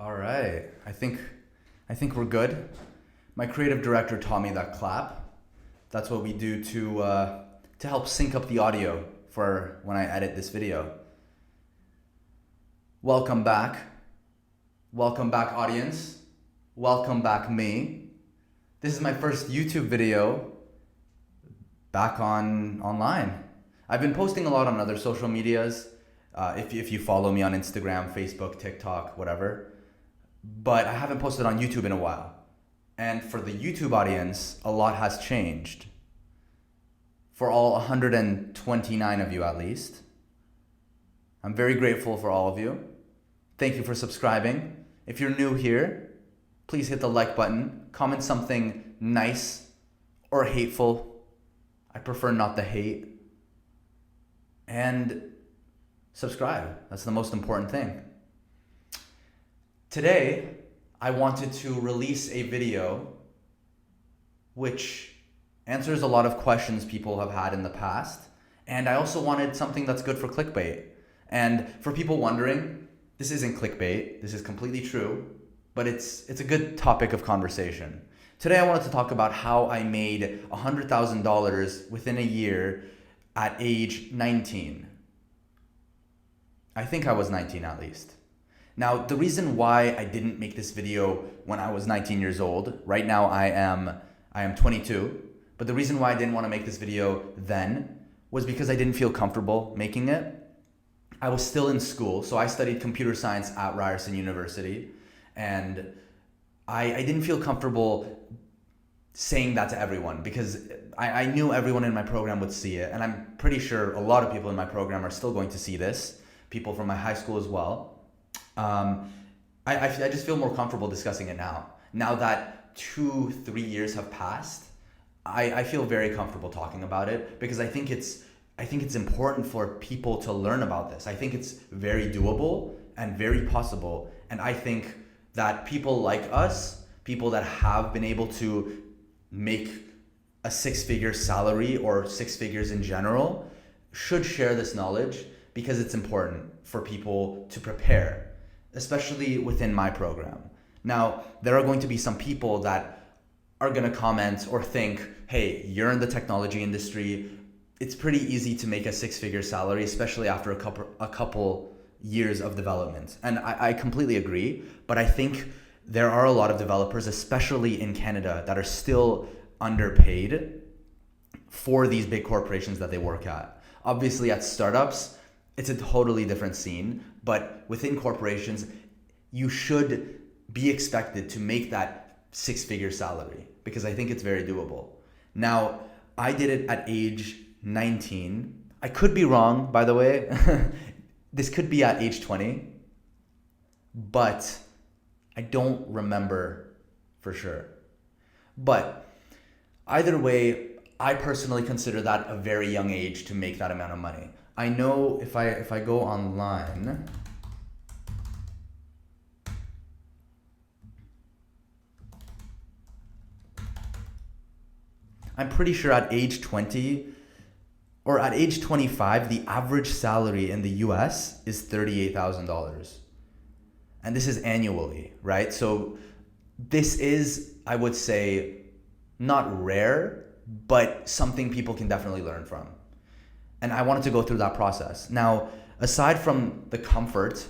All right. I think we're good. My creative director taught me that clap. That's what we do to help sync up the audio for when I edit this video. Welcome back. Welcome back, audience. Welcome back, me. This is my first YouTube video back online. I've been posting a lot on other social medias. If you follow me on Instagram, Facebook, TikTok, whatever. But I haven't posted on YouTube in a while. And for the YouTube audience, a lot has changed. For all 129 of you at least. I'm very grateful for all of you. Thank you for subscribing. If you're new here, please hit the like button. Comment something nice or hateful. I prefer not the hate. And subscribe. That's the most important thing. Today, I wanted to release a video which answers a lot of questions people have had in the past. And I also wanted something that's good for clickbait. And for people wondering, this isn't clickbait. This is completely true, but it's a good topic of conversation. Today, I wanted to talk about how I made $100,000 within a year at age 19. I think I was 19 at least. Now, the reason why I didn't make this video when I was 19 years old, right now I am 22, but the reason why I didn't want to make this video then was because I didn't feel comfortable making it. I was still in school, so I studied computer science at Ryerson University, and I didn't feel comfortable saying that to everyone because I knew everyone in my program would see it, and I'm pretty sure a lot of people in my program are still going to see this, people from my high school as well. I just feel more comfortable discussing it now. Now that 2-3 years have passed, I feel very comfortable talking about it because I think it's important for people to learn about this. I think it's very doable and very possible. And I think that people like us, people that have been able to make a six-figure salary or six figures in general, should share this knowledge because it's important for people to prepare, especially within my program. Now, there are going to be some people that are going to comment or think, hey, you're in the technology industry. It's pretty easy to make a six-figure salary, especially after a couple years of development. And I completely agree, but I think there are a lot of developers, especially in Canada, that are still underpaid for these big corporations that they work at. Obviously, at startups, it's a totally different scene, but within corporations, you should be expected to make that six-figure salary because I think it's very doable. Now, I did it at age 19. I could be wrong, by the way. This could be at age 20, but I don't remember for sure. But either way, I personally consider that a very young age to make that amount of money. I know if I go online, I'm pretty sure at age 20 or at age 25, the average salary in the US is $38,000. And this is annually, right? So this is, I would say, not rare, but something people can definitely learn from. And I wanted to go through that process. Now, aside from the comfort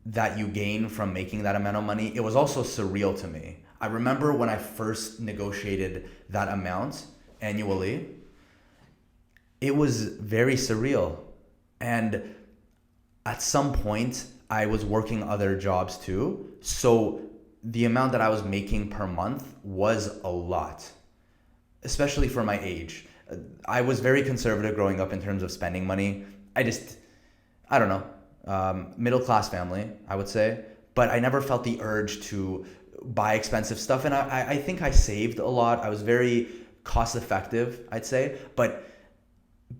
that you gain from making that amount of money, it was also surreal to me. I remember when I first negotiated that amount annually, it was very surreal. And at some point, I was working other jobs too. So the amount that I was making per month was a lot, especially for my age. I was very conservative growing up in terms of spending money. I don't know, middle class family, I would say. But I never felt the urge to buy expensive stuff. And I think I saved a lot. I was very cost effective, I'd say. But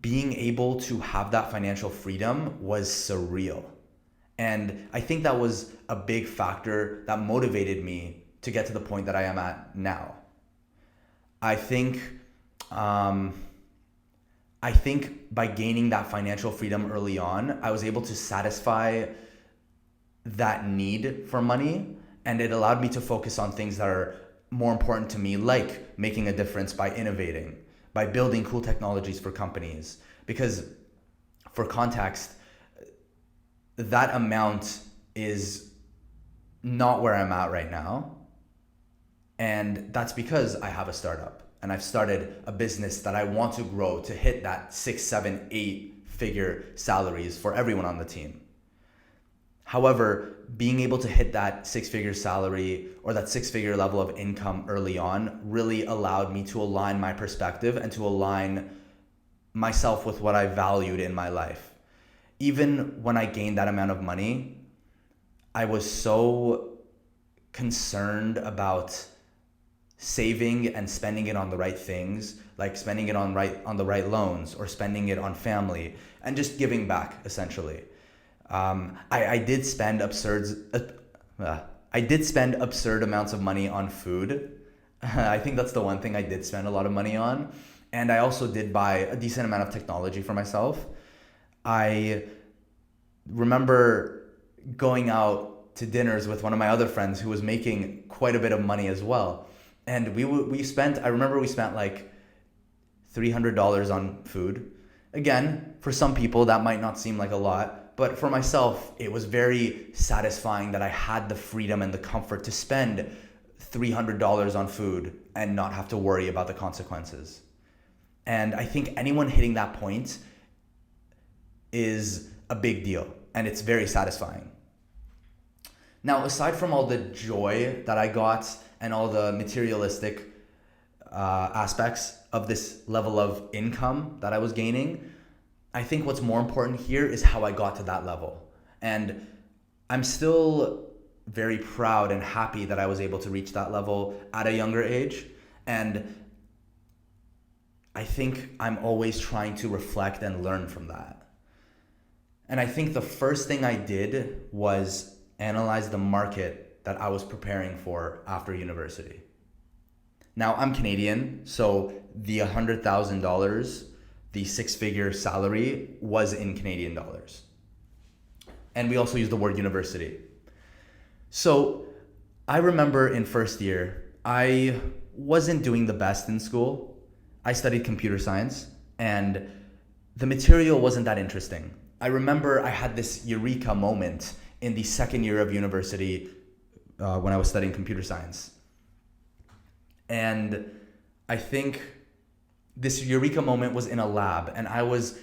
being able to have that financial freedom was surreal. And I think that was a big factor that motivated me to get to the point that I am at now. I think by gaining that financial freedom early on, I was able to satisfy that need for money, and it allowed me to focus on things that are more important to me, like making a difference by innovating, by building cool technologies for companies. Because for context, that amount is not where I'm at right now. And that's because I have a startup and I've started a business that I want to grow to hit that 6, 7, 8-figure salaries for everyone on the team. However, being able to hit that 6-figure salary or that 6-figure level of income early on really allowed me to align my perspective and to align myself with what I valued in my life. Even when I gained that amount of money, I was so concerned about saving and spending it on the right things, like spending it on the right loans or spending it on family and just giving back essentially. I did spend absurd amounts of money on food. I think that's the one thing I did spend a lot of money on. And I also did buy a decent amount of technology for myself. I remember going out to dinners with one of my other friends who was making quite a bit of money as well. And I remember we spent like $300 on food. Again, for some people that might not seem like a lot, but for myself, it was very satisfying that I had the freedom and the comfort to spend $300 on food and not have to worry about the consequences. And I think anyone hitting that point is a big deal, and it's very satisfying. Now, aside from all the joy that I got and all the materialistic aspects of this level of income that I was gaining, I think what's more important here is how I got to that level. And I'm still very proud and happy that I was able to reach that level at a younger age. And I think I'm always trying to reflect and learn from that. And I think the first thing I did was analyze the market that I was preparing for after university. Now, I'm Canadian, so the $100,000, the 6-figure salary was in Canadian dollars. And we also use the word university. So I remember in first year, I wasn't doing the best in school. I studied computer science and the material wasn't that interesting. I remember I had this eureka moment in the second year of university when I was studying computer science. And I think this eureka moment was in a lab, and I was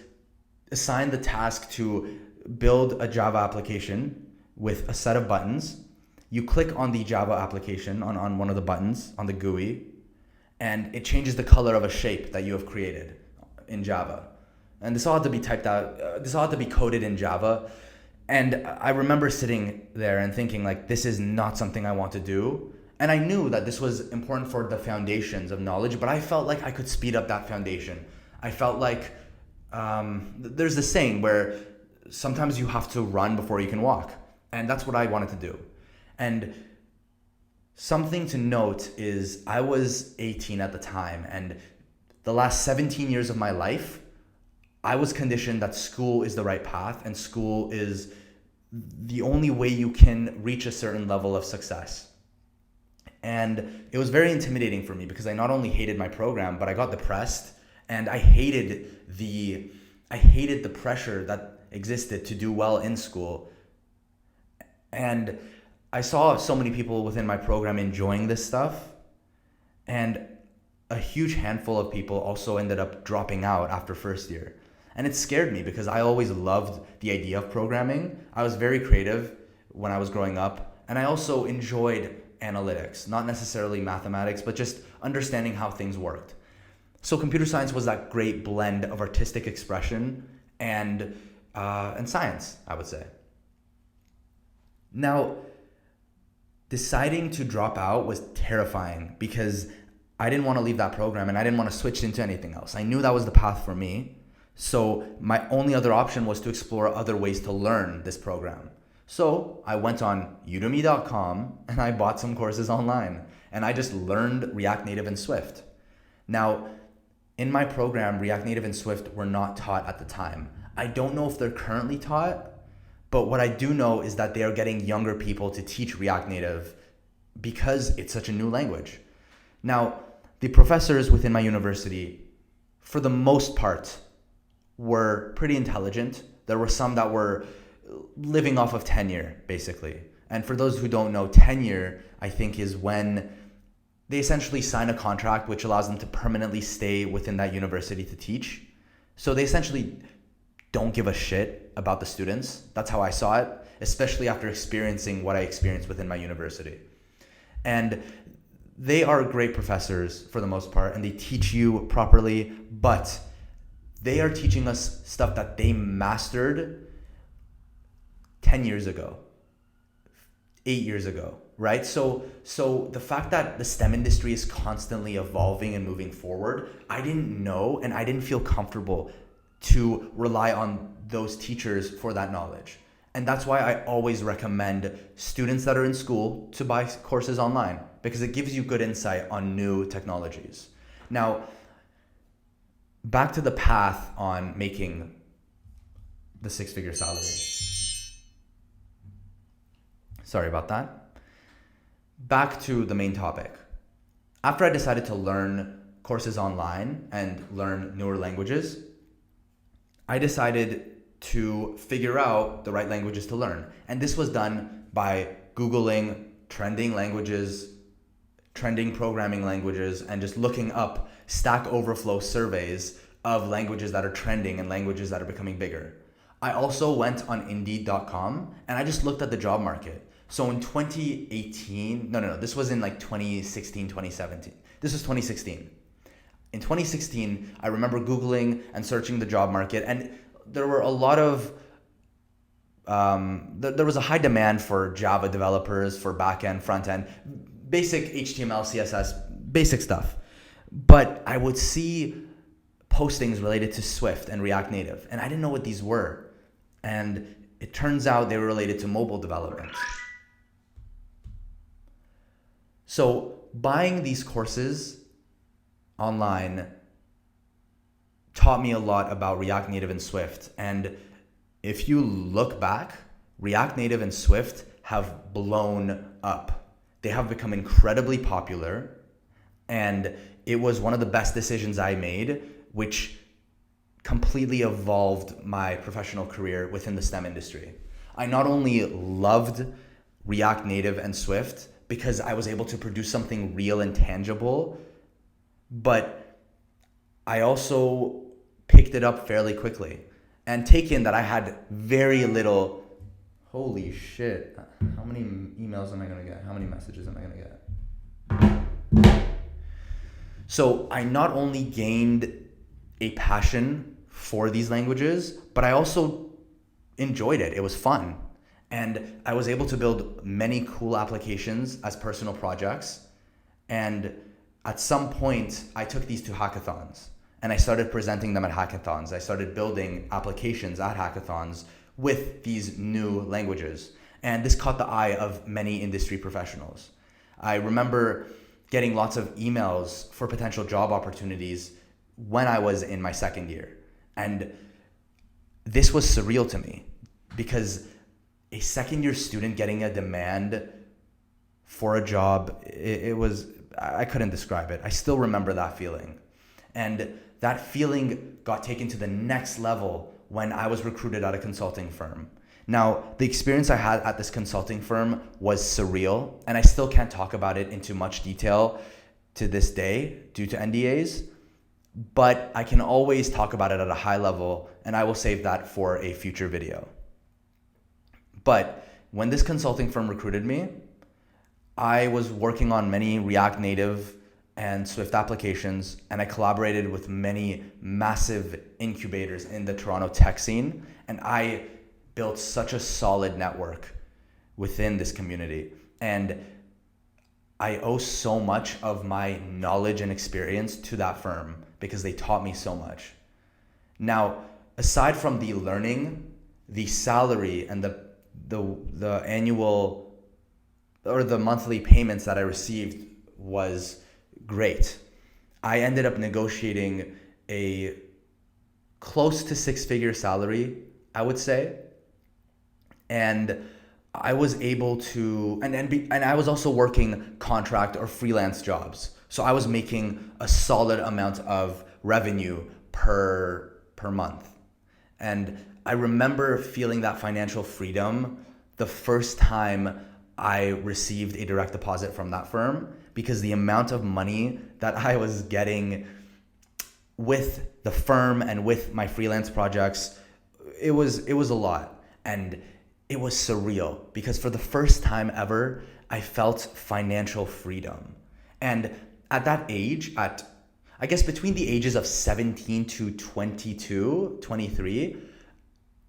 assigned the task to build a Java application with a set of buttons. You click on the Java application on one of the buttons on the GUI, and it changes the color of a shape that you have created in Java. And this all had to be typed out, this all had to be coded in Java. And I remember sitting there and thinking, like, this is not something I want to do. And I knew that this was important for the foundations of knowledge, but I felt like I could speed up that foundation. I felt like there's this saying where sometimes you have to run before you can walk. And that's what I wanted to do. And something to note is I was 18 at the time, and the last 17 years of my life, I was conditioned that school is the right path and school is the only way you can reach a certain level of success. And it was very intimidating for me because I not only hated my program, but I got depressed and I hated the pressure that existed to do well in school. And I saw so many people within my program enjoying this stuff, and a huge handful of people also ended up dropping out after first year. And it scared me because I always loved the idea of programming. I was very creative when I was growing up, and I also enjoyed analytics, not necessarily mathematics, but just understanding how things worked. So computer science was that great blend of artistic expression and science, I would say. Now, deciding to drop out was terrifying because I didn't want to leave that program and I didn't want to switch into anything else. I knew that was the path for me. So my only other option was to explore other ways to learn this program. So I went on udemy.com and I bought some courses online and I just learned React Native and Swift. Now, in my program, React Native and Swift were not taught at the time. I don't know if they're currently taught, But what I do know is that they are getting younger people to teach React Native because it's such a new language. Now, the professors within my university, for the most part, were pretty intelligent. There were some that were living off of tenure, basically. And for those who don't know, tenure, I think, is when they essentially sign a contract which allows them to permanently stay within that university to teach. So they essentially don't give a shit about the students. That's how I saw it, especially after experiencing what I experienced within my university. And they are great professors for the most part, and they teach you properly, but they are teaching us stuff that they mastered 10 years ago, 8 years ago, right? So the fact that the STEM industry is constantly evolving and moving forward, I didn't know, and I didn't feel comfortable to rely on those teachers for that knowledge. And that's why I always recommend students that are in school to buy courses online, because it gives you good insight on new technologies. Now, back to the path on making the six-figure salary. Sorry about that. Back to the main topic. After I decided to learn courses online and learn newer languages, I decided to figure out the right languages to learn. And this was done by Googling trending languages, trending programming languages, and just looking up Stack Overflow surveys of languages that are trending and languages that are becoming bigger. I also went on Indeed.com and I just looked at the job market. So in 2018, this was in like 2016, 2017. This was 2016. In 2016, I remember Googling and searching the job market, and there were a lot of, there was a high demand for Java developers, for backend, frontend, basic HTML, CSS, basic stuff. But I would see postings related to Swift and React Native, and I didn't know what these were. And it turns out they were related to mobile development. So buying these courses online taught me a lot about React Native and Swift. And if you look back, React Native and Swift have blown up. They have become incredibly popular. And it was one of the best decisions I made, which completely evolved my professional career within the STEM industry. I not only loved React Native and Swift because I was able to produce something real and tangible, but I also picked it up fairly quickly and taken that I had very little. Holy shit. How many emails am I going to get? How many messages am I going to get? So I not only gained a passion for these languages, but I also enjoyed it. It was fun. And I was able to build many cool applications as personal projects. And at some point, I took these to hackathons and I started presenting them at hackathons. I started building applications at hackathons with these new languages. And this caught the eye of many industry professionals. I remember getting lots of emails for potential job opportunities when I was in my second year. And this was surreal to me because a second year student getting a demand for a job, I couldn't describe it. I still remember that feeling. And that feeling got taken to the next level when I was recruited at a consulting firm. Now, the experience I had at this consulting firm was surreal, and I still can't talk about it into much detail to this day due to NDAs, but I can always talk about it at a high level, and I will save that for a future video. But when this consulting firm recruited me, I was working on many React Native and Swift applications, and I collaborated with many massive incubators in the Toronto tech scene, and I built such a solid network within this community. And I owe so much of my knowledge and experience to that firm because they taught me so much. Now, aside from the learning, the salary and the annual or the monthly payments that I received was great. I ended up negotiating a close to six-figure salary, I would say. And I was able to, and I was also working contract or freelance jobs. So I was making a solid amount of revenue per month. And I remember feeling that financial freedom the first time I received a direct deposit from that firm, because the amount of money that I was getting with the firm and with my freelance projects, it was a lot. And it was surreal because for the first time ever, I felt financial freedom. And at that age, at I guess between the ages of 17 to 22, 23,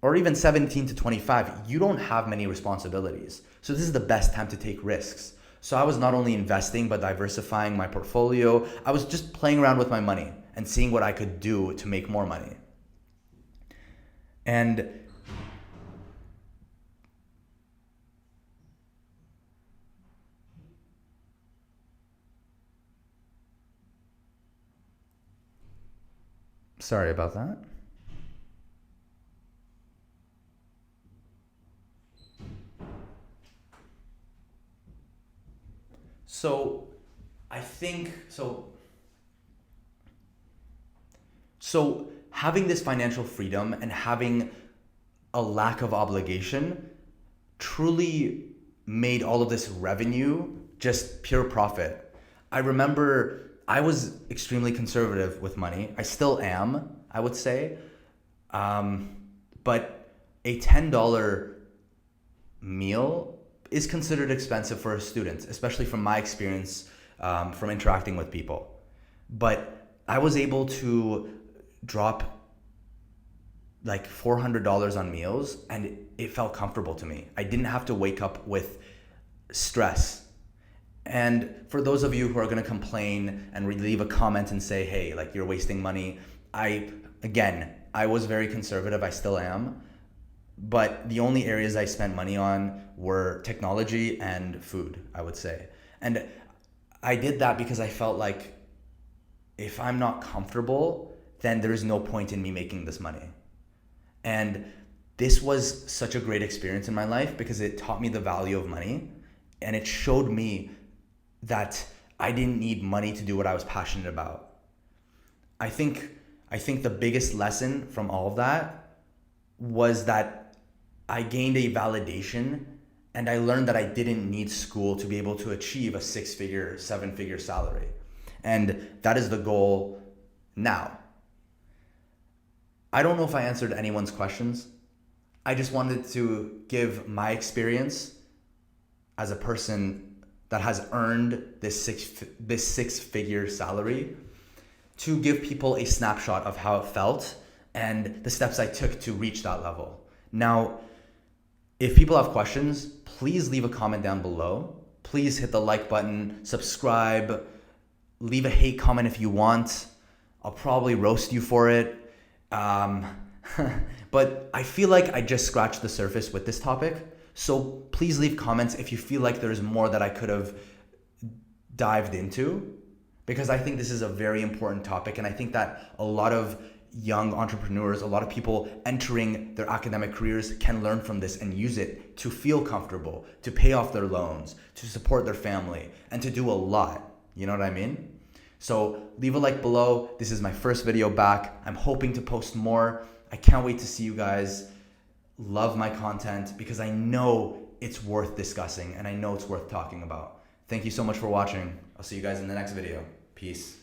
or even 17 to 25, you don't have many responsibilities. So this is the best time to take risks. So I was not only investing, but diversifying my portfolio. I was just playing around with my money and seeing what I could do to make more money. And sorry about that. So I think so having this financial freedom and having a lack of obligation truly made all of this revenue just pure profit. I remember I was extremely conservative with money. I still am, I would say. Um, but a $10 meal is considered expensive for a student, especially from my experience from interacting with people. But I was able to drop like $400 on meals, and it felt comfortable to me. I didn't have to wake up with stress. And for those of you who are going to complain and leave a comment and say, hey, like you're wasting money, I was very conservative. I still am. But the only areas I spent money on were technology and food, I would say. And I did that because I felt like if I'm not comfortable, then there's no point in me making this money. And this was such a great experience in my life because it taught me the value of money, and it showed me that I didn't need money to do what I was passionate about. I think the biggest lesson from all of that was that I gained a validation, and I learned that I didn't need school to be able to achieve a 6-figure, 7-figure salary. And that is the goal now. I don't know if I answered anyone's questions. I just wanted to give my experience as a person that has earned this six-figure salary, to give people a snapshot of how it felt and the steps I took to reach that level. Now, if people have questions, please leave a comment down below. Please hit the like button, subscribe, leave a hate comment if you want. I'll probably roast you for it. But I feel like I just scratched the surface with this topic. So please leave comments if you feel like there's more that I could have dived into, because I think this is a very important topic. And I think that a lot of young entrepreneurs, a lot of people entering their academic careers can learn from this and use it to feel comfortable, to pay off their loans, to support their family, and to do a lot. You know what I mean? So leave a like below. This is my first video back. I'm hoping to post more. I can't wait to see you guys. Love my content because I know it's worth discussing and I know it's worth talking about. Thank you so much for watching. I'll see you guys in the next video. Peace.